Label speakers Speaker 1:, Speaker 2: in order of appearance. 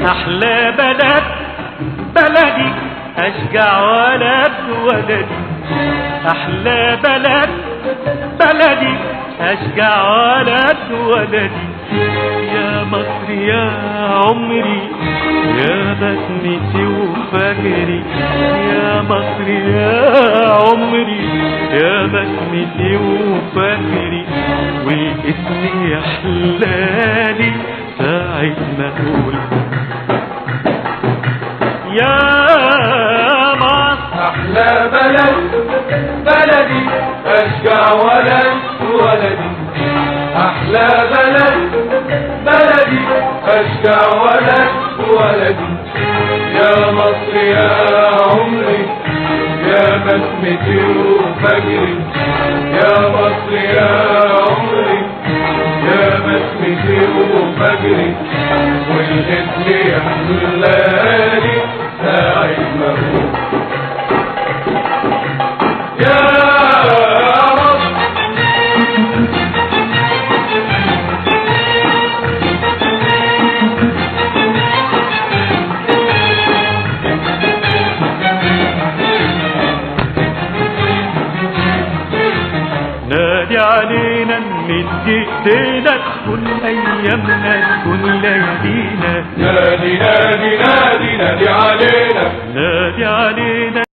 Speaker 1: أحلى بلد بلدي أشجع ولد ولدي. أحلى بلد بلدي أشجع ولد ولدي. يا مصر يا عمري يا بسمتي وفجري. يا مصر يا عمري يا بسمتي وفجري. واسمي يحلالي ساعة ما تقول يا مصر.
Speaker 2: أحلى بلد بلدي أشجع ولد ولدي. أحلى بلد بلدي أشجع ولد ولدي. يا مصر يا عمري يا بسمتي وفجري. يا مصر يا عمري يا بسمتي وفجري. والاسم يحلالي ساعة ما أقول يا
Speaker 1: نادي علينا نمد ايدينا تكون ايامنا تكون ليالينا.
Speaker 2: نادي نادي نادي نادي علينا